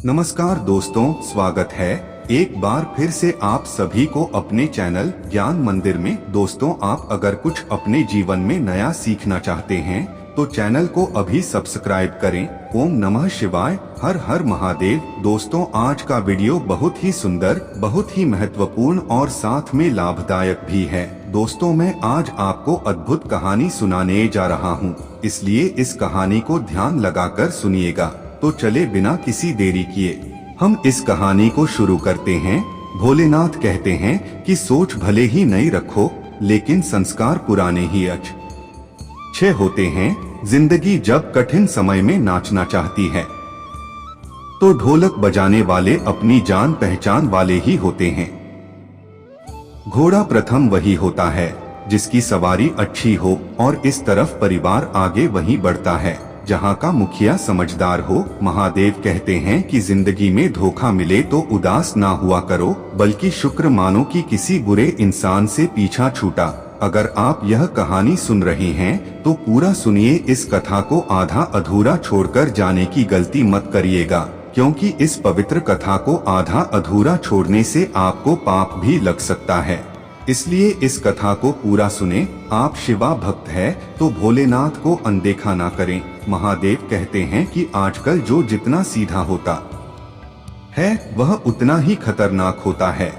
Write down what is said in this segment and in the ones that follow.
नमस्कार दोस्तों, स्वागत है एक बार फिर से आप सभी को अपने चैनल ज्ञान मंदिर में। दोस्तों, आप अगर कुछ अपने जीवन में नया सीखना चाहते हैं तो चैनल को अभी सब्सक्राइब करें। ओम नमः शिवाय, हर हर महादेव। दोस्तों, आज का वीडियो बहुत ही सुंदर, बहुत ही महत्वपूर्ण और साथ में लाभदायक भी है। दोस्तों, मैं आज आपको अद्भुत कहानी सुनाने जा रहा हूँ, इसलिए इस कहानी को ध्यान लगाकर सुनिएगा। तो चले बिना किसी देरी किए हम इस कहानी को शुरू करते हैं। भोलेनाथ कहते हैं कि सोच भले ही नई रखो, लेकिन संस्कार पुराने ही अच्छे होते हैं। जिंदगी जब कठिन समय में नाचना चाहती है तो ढोलक बजाने वाले अपनी जान पहचान वाले ही होते हैं। घोड़ा प्रथम वही होता है जिसकी सवारी अच्छी हो, और इस तरफ परिवार आगे वही बढ़ता है जहाँ का मुखिया समझदार हो। महादेव कहते हैं कि जिंदगी में धोखा मिले तो उदास ना हुआ करो, बल्कि शुक्र मानो कि किसी बुरे इंसान से पीछा छूटा। अगर आप यह कहानी सुन रहे हैं तो पूरा सुनिए। इस कथा को आधा अधूरा छोड़कर जाने की गलती मत करिएगा, क्योंकि इस पवित्र कथा को आधा अधूरा छोड़ने से आपको पाप भी लग सकता है। इसलिए इस कथा को पूरा सुने। आप शिवा भक्त है तो भोलेनाथ को अनदेखा ना करें। महादेव कहते हैं कि आजकल जो जितना सीधा होता है वह उतना ही खतरनाक होता है।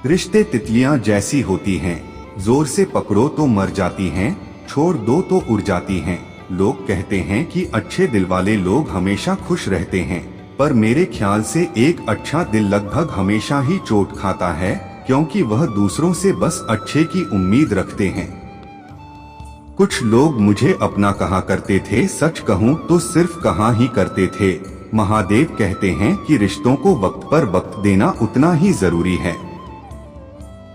रिश्ते तितलियां जैसी होती हैं, जोर से पकड़ो तो मर जाती हैं, छोड़ दो तो उड़ जाती हैं। लोग कहते हैं कि अच्छे दिल वाले लोग हमेशा खुश रहते हैं, पर मेरे ख्याल से एक अच्छा दिल लगभग हमेशा ही चोट खाता है, क्योंकि वह दूसरों से बस अच्छे की उम्मीद रखते हैं। कुछ लोग मुझे अपना कहा करते थे, सच कहूँ तो सिर्फ कहा ही करते थे। महादेव कहते हैं कि रिश्तों को वक्त पर वक्त देना उतना ही जरूरी है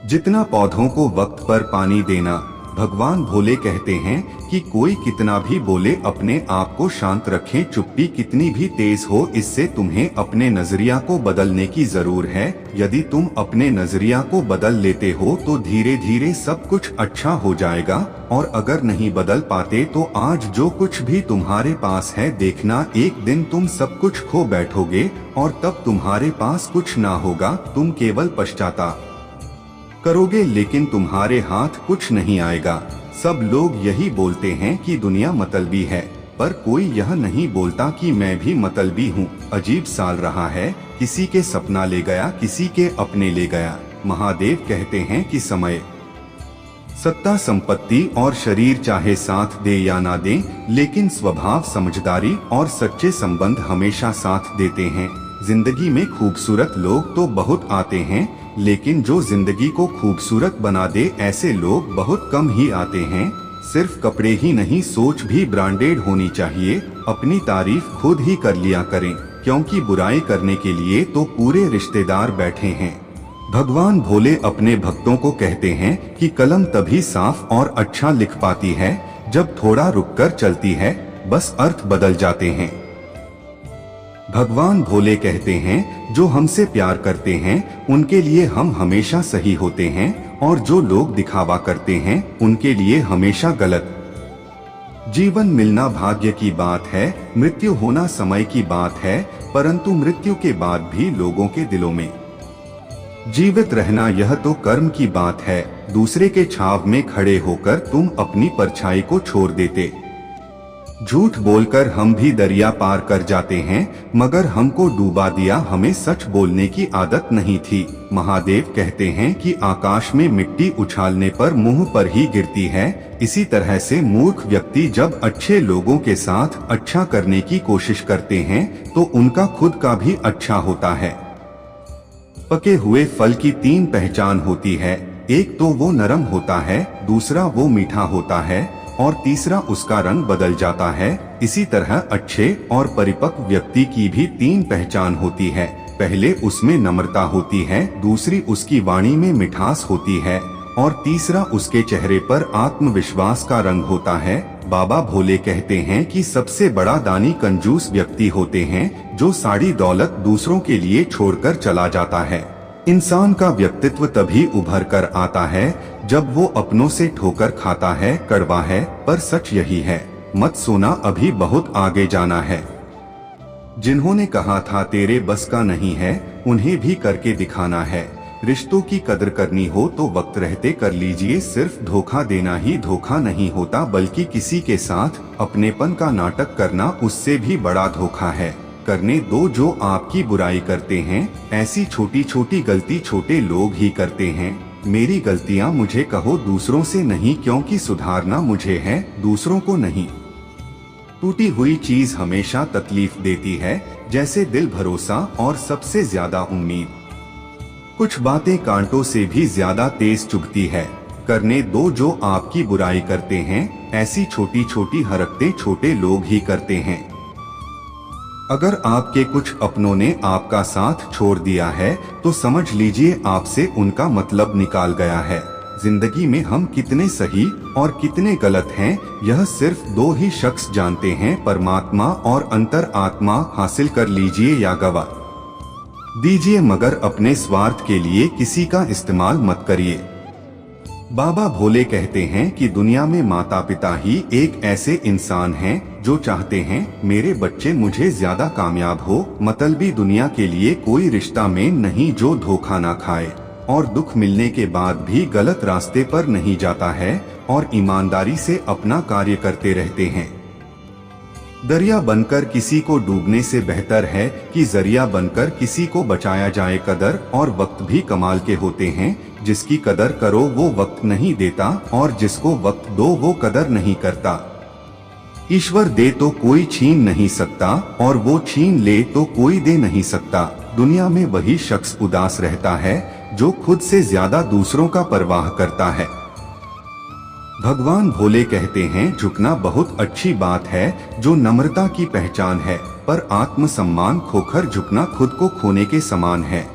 जितना पौधों को वक्त पर पानी देना। भगवान भोले कहते हैं कि कोई कितना भी बोले अपने आप को शांत रखें। चुप्पी कितनी भी तेज हो, इससे तुम्हें अपने नजरिया को बदलने की जरूर है। यदि तुम अपने नजरिया को बदल लेते हो तो धीरे धीरे सब कुछ अच्छा हो जाएगा, और अगर नहीं बदल पाते तो आज जो कुछ भी तुम्हारे पास है, देखना एक दिन तुम सब कुछ खो बैठोगे, और तब तुम्हारे पास कुछ ना होगा। तुम केवल पश्चाताप करोगे, लेकिन तुम्हारे हाथ कुछ नहीं आएगा। सब लोग यही बोलते हैं कि दुनिया मतलबी है, पर कोई यह नहीं बोलता कि मैं भी मतलबी हूँ। अजीब साल रहा है, किसी के सपना ले गया, किसी के अपने ले गया। महादेव कहते हैं कि समय, सत्ता, संपत्ति और शरीर चाहे साथ दे या ना दे, लेकिन स्वभाव, समझदारी और सच्चे संबंध हमेशा साथ देते हैं। जिंदगी में खूबसूरत लोग तो बहुत आते हैं, लेकिन जो जिंदगी को खूबसूरत बना दे ऐसे लोग बहुत कम ही आते हैं। सिर्फ कपड़े ही नहीं, सोच भी ब्रांडेड होनी चाहिए। अपनी तारीफ खुद ही कर लिया करें, क्योंकि बुराई करने के लिए तो पूरे रिश्तेदार बैठे हैं। भगवान भोले अपने भक्तों को कहते हैं कि कलम तभी साफ और अच्छा लिख पाती है जब थोड़ा रुककर चलती है, बस अर्थ बदल जाते हैं। भगवान भोले कहते हैं जो हमसे प्यार करते हैं उनके लिए हम हमेशा सही होते हैं, और जो लोग दिखावा करते हैं उनके लिए हमेशा गलत। जीवन मिलना भाग्य की बात है, मृत्यु होना समय की बात है, परंतु मृत्यु के बाद भी लोगों के दिलों में जीवित रहना यह तो कर्म की बात है। दूसरे के छाव में खड़े होकर तुम अपनी परछाई को छोड़ देते। झूठ बोलकर हम भी दरिया पार कर जाते हैं, मगर हमको डूबा दिया। हमें सच बोलने की आदत नहीं थी। महादेव कहते हैं कि आकाश में मिट्टी उछालने पर मुंह पर ही गिरती है। इसी तरह से मूर्ख व्यक्ति जब अच्छे लोगों के साथ अच्छा करने की कोशिश करते हैं तो उनका खुद का भी अच्छा होता है। पके हुए फल की तीन पहचान होती है, एक तो वो नरम होता है, दूसरा वो मीठा होता है, और तीसरा उसका रंग बदल जाता है। इसी तरह अच्छे और परिपक्व व्यक्ति की भी तीन पहचान होती है। पहले उसमें नम्रता होती है, दूसरी उसकी वाणी में मिठास होती है, और तीसरा उसके चेहरे पर आत्मविश्वास का रंग होता है। बाबा भोले कहते हैं कि सबसे बड़ा दानी कंजूस व्यक्ति होते हैं जो सारी दौलत दूसरों के लिए छोड़कर चला जाता है। इंसान का व्यक्तित्व तभी उभर कर आता है जब वो अपनों से ठोकर खाता है। कड़वा है पर सच यही है, मत सोना, अभी बहुत आगे जाना है। जिन्होंने कहा था तेरे बस का नहीं है, उन्हें भी करके दिखाना है। रिश्तों की कदर करनी हो तो वक्त रहते कर लीजिए। सिर्फ धोखा देना ही धोखा नहीं होता, बल्कि किसी के साथ अपनेपन का नाटक करना उससे भी बड़ा धोखा है। करने दो जो आपकी बुराई करते हैं। ऐसी छोटी छोटी गलती छोटे लोग ही करते हैं। मेरी गलतियां मुझे कहो, दूसरों से नहीं, क्योंकि सुधारना मुझे है, दूसरों को नहीं। टूटी हुई चीज हमेशा तकलीफ देती है, जैसे दिल, भरोसा और सबसे ज्यादा उम्मीद। कुछ बातें कांटों से भी ज्यादा तेज चुभती है। करने दो जो आपकी बुराई करते हैं। ऐसी छोटी छोटी हरकतें छोटे लोग ही करते हैं। अगर आपके कुछ अपनों ने आपका साथ छोड़ दिया है तो समझ लीजिए आपसे उनका मतलब निकाल गया है। जिंदगी में हम कितने सही और कितने गलत हैं, यह सिर्फ दो ही शख्स जानते हैं, परमात्मा और अंतर आत्मा। हासिल कर लीजिए या गवा दीजिए, मगर अपने स्वार्थ के लिए किसी का इस्तेमाल मत करिए। बाबा भोले कहते हैं कि दुनिया में माता पिता ही एक ऐसे इंसान हैं जो चाहते हैं मेरे बच्चे मुझे ज्यादा कामयाब हो। मतलबी दुनिया के लिए कोई रिश्ता में नहीं जो धोखा ना खाए और दुख मिलने के बाद भी गलत रास्ते पर नहीं जाता है और ईमानदारी से अपना कार्य करते रहते हैं। दरिया बनकर किसी को डूबने से बेहतर है कि जरिया बनकर किसी को बचाया जाए। कदर और वक्त भी कमाल के होते हैं। जिसकी कदर करो वो वक्त नहीं देता और जिसको वक्त दो वो कदर नहीं करता। ईश्वर दे तो कोई छीन नहीं सकता और वो छीन ले तो कोई दे नहीं सकता। दुनिया में वही शख्स उदास रहता है जो खुद से ज्यादा दूसरों का परवाह करता है। भगवान भोले कहते हैं झुकना बहुत अच्छी बात है जो नम्रता की पहचान है, पर आत्मसम्मान खोकर झुकना खुद को खोने के समान है।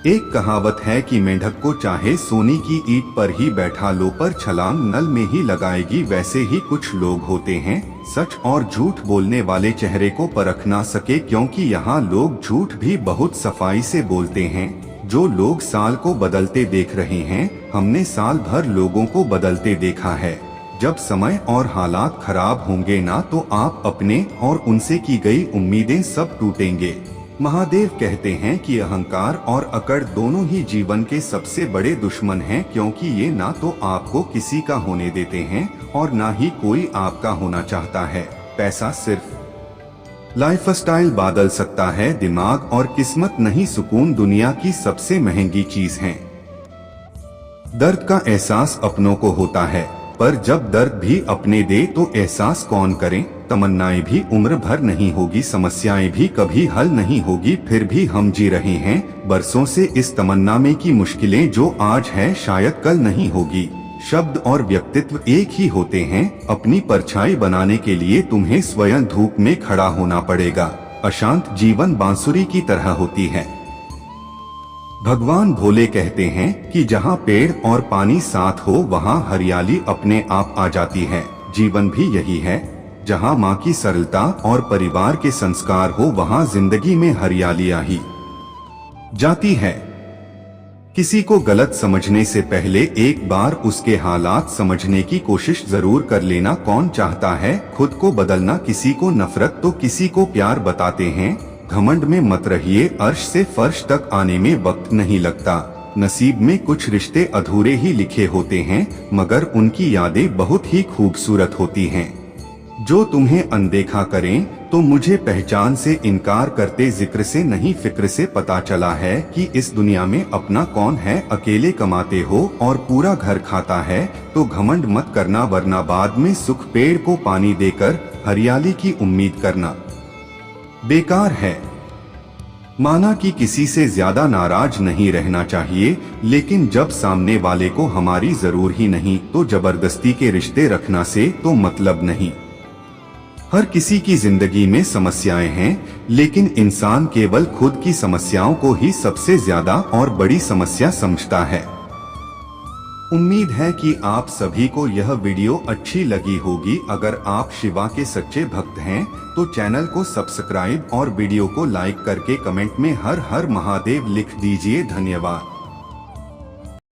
एक कहावत है कि मेंढक को चाहे सोने की ईंट पर ही बैठा लो पर छलांग नल में ही लगाएगी। वैसे ही कुछ लोग होते हैं सच और झूठ बोलने वाले चेहरे को परख ना सके, क्योंकि यहाँ लोग झूठ भी बहुत सफाई से बोलते हैं। जो लोग साल को बदलते देख रहे हैं, हमने साल भर लोगों को बदलते देखा है। जब समय और हालात खराब होंगे ना तो आप अपने और उनसे की गई उम्मीदें सब टूटेंगे। महादेव कहते हैं कि अहंकार और अकड़ दोनों ही जीवन के सबसे बड़े दुश्मन हैं, क्योंकि ये ना तो आपको किसी का होने देते हैं और ना ही कोई आपका होना चाहता है। पैसा सिर्फ लाइफस्टाइल बदल सकता है, दिमाग और किस्मत नहीं। सुकून दुनिया की सबसे महंगी चीज है। दर्द का एहसास अपनों को होता है, पर जब दर्द भी अपने दे तो एहसास कौन करे। तमन्नाएं भी उम्र भर नहीं होगी, समस्याएं भी कभी हल नहीं होगी, फिर भी हम जी रहे हैं बरसों से इस तमन्ना में कि मुश्किलें जो आज है शायद कल नहीं होगी। शब्द और व्यक्तित्व एक ही होते हैं। अपनी परछाई बनाने के लिए तुम्हें स्वयं धूप में खड़ा होना पड़ेगा। अशांत जीवन बांसुरी की तरह होती है। भगवान भोले कहते हैं कि जहाँ पेड़ और पानी साथ हो वहाँ हरियाली अपने आप आ जाती है। जीवन भी यही है, जहाँ माँ की सरलता और परिवार के संस्कार हो वहाँ जिंदगी में हरियाली आ ही जाती है। किसी को गलत समझने से पहले एक बार उसके हालात समझने की कोशिश जरूर कर लेना। कौन चाहता है खुद को बदलना, किसी को नफरत तो किसी को प्यार बताते हैं। घमंड में मत रहिए, अर्श से फर्श तक आने में वक्त नहीं लगता। नसीब में कुछ रिश्ते अधूरे ही लिखे होते हैं, मगर उनकी यादें बहुत ही खूबसूरत होती हैं। जो तुम्हें अनदेखा करें तो मुझे पहचान से इनकार करते, जिक्र से नहीं फिक्र से पता चला है कि इस दुनिया में अपना कौन है। अकेले कमाते हो और पूरा घर खाता है तो घमंड मत करना, वरना बाद में सुख। पेड़ को पानी देकर हरियाली की उम्मीद करना बेकार है। माना कि किसी से ज्यादा नाराज नहीं रहना चाहिए, लेकिन जब सामने वाले को हमारी जरूर ही नहीं तो जबरदस्ती के रिश्ते रखना से तो मतलब नहीं। हर किसी की जिंदगी में समस्याएं हैं, लेकिन इंसान केवल खुद की समस्याओं को ही सबसे ज्यादा और बड़ी समस्या समझता है। उम्मीद है कि आप सभी को यह वीडियो अच्छी लगी होगी। अगर आप शिवा के सच्चे भक्त हैं तो चैनल को सब्सक्राइब और वीडियो को लाइक करके कमेंट में हर हर महादेव लिख दीजिए। धन्यवाद।